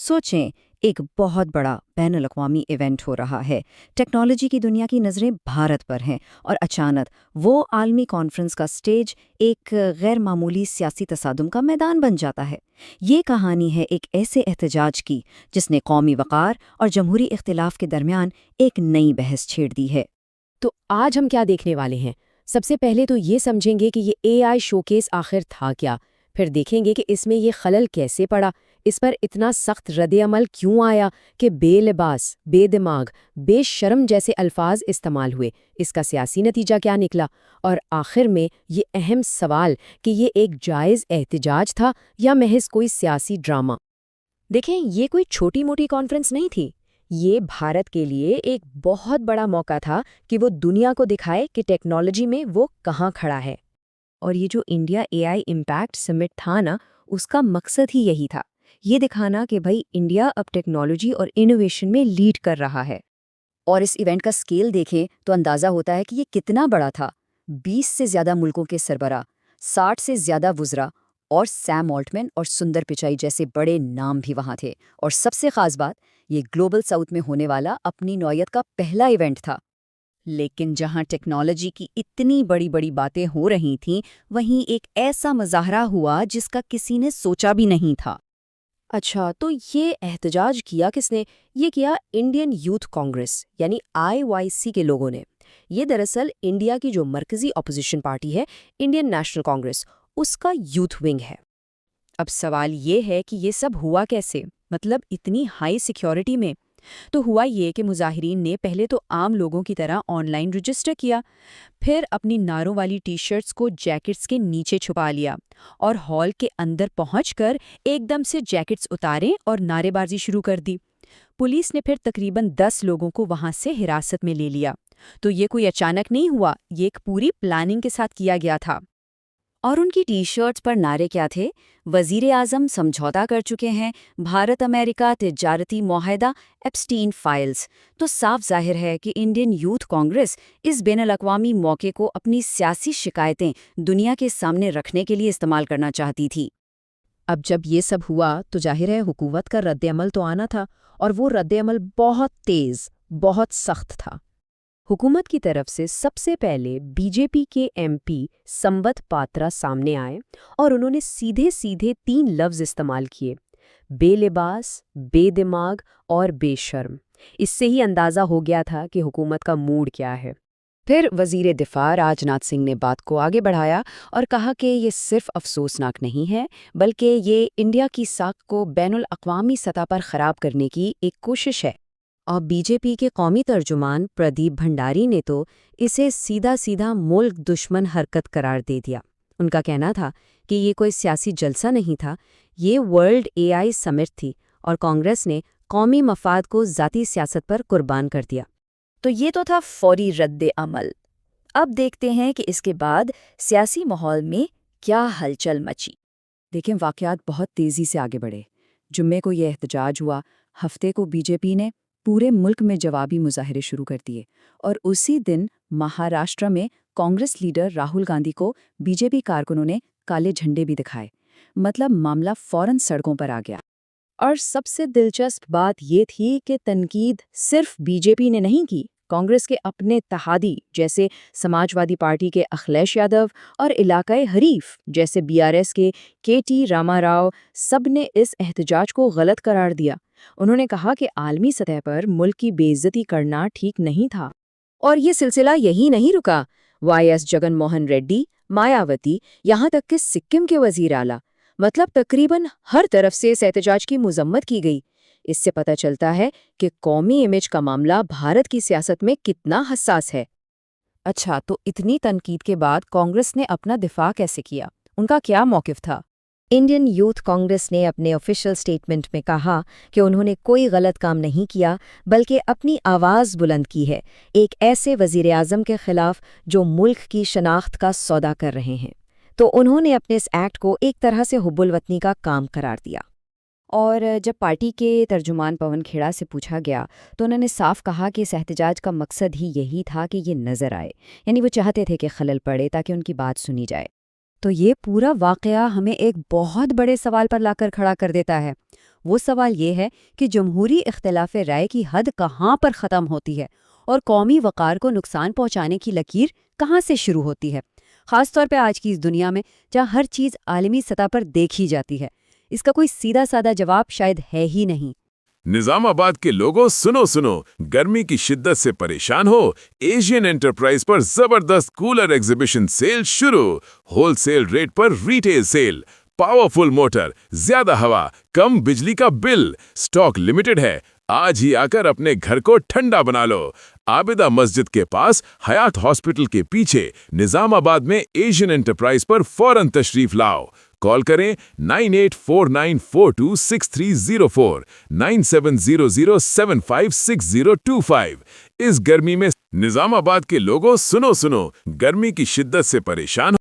सोचें, एक बहुत बड़ा बैन अल-अक़वामी इवेंट हो रहा है। टेक्नोलॉजी की दुनिया की नज़रें भारत पर हैं और अचानक वो आलमी कॉन्फ्रेंस का स्टेज एक गैर मामूली सियासी तसादुम का मैदान बन जाता है। ये कहानी है एक ऐसे एहतजाज की जिसने कौमी वक़ार और जमहूरी इख्तिलाफ के दरमियान एक नई बहस छेड़ दी है। तो आज हम क्या देखने वाले हैं? सबसे पहले तो ये समझेंगे कि ये एआई शोकेस आखिर था क्या। फिर देखेंगे कि इसमें ये खलल कैसे पड़ा, इस पर इतना सख्त रद्द-ए-अमल क्यों आया कि बेलिबास, बेदिमाग, बेशर्म जैसे अल्फाज इस्तेमाल हुए, इसका सियासी नतीजा क्या निकला, और आखिर में ये अहम सवाल कि ये एक जायज़ एहतजाज था या महज कोई सियासी ड्रामा। देखें, ये कोई छोटी मोटी कॉन्फ्रेंस नहीं थी। ये भारत के लिए एक बहुत बड़ा मौका था कि वो दुनिया को दिखाए कि टेक्नोलॉजी में वो कहाँ खड़ा है। और ये जो इंडिया एआई इम्पैक्ट समिट था ना, उसका मकसद ही यही था, ये दिखाना कि भाई इंडिया अब टेक्नोलॉजी और इनोवेशन में लीड कर रहा है। और इस इवेंट का स्केल देखें तो अंदाज़ा होता है कि ये कितना बड़ा था। 20 से ज़्यादा मुल्कों के सरबराह, 60 से ज़्यादा वुज़रा और सैम ऑल्टमैन और सुंदर पिचाई जैसे बड़े नाम भी वहाँ थे। और सबसे ख़ास बात, ये ग्लोबल साउथ में होने वाला अपनी नौयत का पहला इवेंट था। लेकिन जहाँ टेक्नोलॉजी की इतनी बड़ी बड़ी बातें हो रही थीं, वहीं एक ऐसा मुजाहरा हुआ जिसका किसी ने सोचा भी नहीं था। अच्छा, तो ये एहतजाज किया किसने? ये किया इंडियन यूथ कांग्रेस यानी आईवाईसी के लोगों ने। ये दरअसल इंडिया की जो मरकजी अपोजिशन पार्टी है, इंडियन नेशनल कांग्रेस, उसका यूथ विंग है। अब सवाल ये है कि ये सब हुआ कैसे, मतलब इतनी हाई सिक्योरिटी में। तो हुआ ये कि मुजाहिरीन ने पहले तो आम लोगों की तरह ऑनलाइन रजिस्टर किया, फिर अपनी नारों वाली टी शर्ट्स को जैकेट्स के नीचे छुपा लिया और हॉल के अंदर पहुंचकर एकदम से जैकेट्स उतारे और नारेबाजी शुरू कर दी। पुलिस ने फिर तकरीबन 10 लोगों को वहां से हिरासत में ले लिया। तो ये कोई अचानक नहीं हुआ, ये एक पूरी प्लानिंग के साथ किया गया था। और उनकी टी शर्ट्स पर नारे क्या थे? वजीर आजम समझौता कर चुके हैं, भारत अमेरिका तिजारती मुआहदा, एप्स्टीन फाइल्स। तो साफ जाहिर है कि इंडियन यूथ कांग्रेस इस बैनुल-अक़वामी मौके को अपनी सियासी शिकायतें दुनिया के सामने रखने के लिए इस्तेमाल करना चाहती थी। अब जब ये सब हुआ तो जाहिर है हुकूमत का रद्द-ए-अमल तो आना था, और वो रद्द-ए-अमल बहुत तेज़, बहुत सख्त था। हुकूमत की तरफ से सबसे पहले बीजेपी के एमपी संबत पात्रा सामने आए और उन्होंने सीधे सीधे 3 लफ्ज़ इस्तेमाल किए: बेलिबास, बेदिमाग और बेशर्म। इससे ही अंदाज़ा हो गया था कि हुकूमत का मूड क्या है। फिर वज़ीर दिफ़ा राजनाथ सिंह ने बात को आगे बढ़ाया और कहा कि ये सिर्फ अफसोसनाक नहीं है, बल्कि ये इंडिया की साख को बैनुल अक़वामी सतह पर ख़राब करने की एक कोशिश है। और बीजेपी के कौमी तर्जुमान प्रदीप भंडारी ने तो इसे सीधा सीधा मुल्क दुश्मन हरकत करार दे दिया। उनका कहना था कि ये कोई सियासी जलसा नहीं था, ये वर्ल्ड एआई समिट थी और कांग्रेस ने कौमी मफाद को ज़ाती सियासत पर कुर्बान कर दिया। तो ये तो था फौरी रद्द-ए-अमल। अब देखते हैं कि इसके बाद सियासी माहौल में क्या हलचल मची। देखें, वाक़यात बहुत तेज़ी से आगे बढ़े। जुम्मे को ये एहतजाज हुआ, हफ्ते को बीजेपी ने पूरे मुल्क में जवाबी मुजाहरे शुरू कर दिए और उसी दिन महाराष्ट्र में कांग्रेस लीडर राहुल गांधी को बीजेपी कारकुनों ने काले झंडे भी दिखाए। मतलब मामला फौरन सड़कों पर आ गया। और सबसे दिलचस्प बात ये थी कि तनकीद सिर्फ बीजेपी ने नहीं की, कांग्रेस के अपने इत्तेहादी जैसे समाजवादी पार्टी के अखिलेश यादव और इलाकाई हरीफ जैसे बीआरएस के केटी रामाराव, सब ने इस एहतजाज को गलत करार दिया। उन्होंने कहा कि आलमी सतह पर मुल्क की बेइज्जती करना ठीक नहीं था। और ये सिलसिला यही नहीं रुका। वाईएस जगन मोहन रेड्डी, मायावती, यहाँ तक कि सिक्किम के वजीर आला, मतलब तकरीबन हर तरफ से इस एहतजाज की मुजम्मत की गई। इससे पता चलता है कि कौमी इमेज का मामला भारत की सियासत में कितना हसास है। अच्छा, तो इतनी तनकीद के बाद कांग्रेस ने अपना दिफा कैसे किया? उनका क्या मौक़िफ़ था? इंडियन यूथ कांग्रेस ने अपने ऑफिशियल स्टेटमेंट में कहा कि उन्होंने कोई गलत काम नहीं किया, बल्कि अपनी आवाज़ बुलंद की है एक ऐसे वज़ीर आज़म के खिलाफ जो मुल्क की शनाख्त का सौदा कर रहे हैं। तो उन्होंने अपने इस एक्ट को एक तरह से हुब्बुल वतनी का काम करार दिया। और जब पार्टी के तर्जुमान पवन खेड़ा से पूछा गया तो उन्होंने साफ कहा कि इस एहतजाज का मकसद ही यही था कि ये नज़र आए, यानी वो चाहते थे कि खलल पड़े ताकि उनकी बात सुनी जाए। तो ये पूरा वाक़या हमें एक बहुत बड़े सवाल पर लाकर खड़ा कर देता है। وہ سوال یہ ہے کہ جمہوری اختلاف رائے کی حد کہاں پر ختم ہوتی ہے اور قومی وقار کو نقصان پہنچانے کی لکیر کہاں سے شروع ہوتی ہے، خاص طور پہ آج کی اس دنیا میں جہاں ہر چیز عالمی سطح پر دیکھی جاتی ہے۔ اس کا کوئی سیدھا سادہ جواب شاید ہے ہی نہیں۔ نظام آباد کے لوگوں سنو، گرمی کی شدت سے پریشان ہو؟ ایشین انٹرپرائز پر زبردست کولر ایگزیبیشن سیل شروع، ہول سیل ریٹ پر ریٹیل سیل، پاورفل موٹر، زیادہ ہوا، کم بجلی کا بل، سٹاک لمیٹڈ ہے۔ آج ہی آ کر اپنے گھر کو ٹھنڈا بنا لو۔ عابدہ مسجد کے پاس، حیات ہاسپٹل کے پیچھے، نظام آباد میں ایشین انٹرپرائز پر فوراً تشریف لاؤ۔ کال کریں 9849426304 9700756025۔ اس گرمی میں نظام آباد کے لوگوں سنو، گرمی کی شدت سے پریشان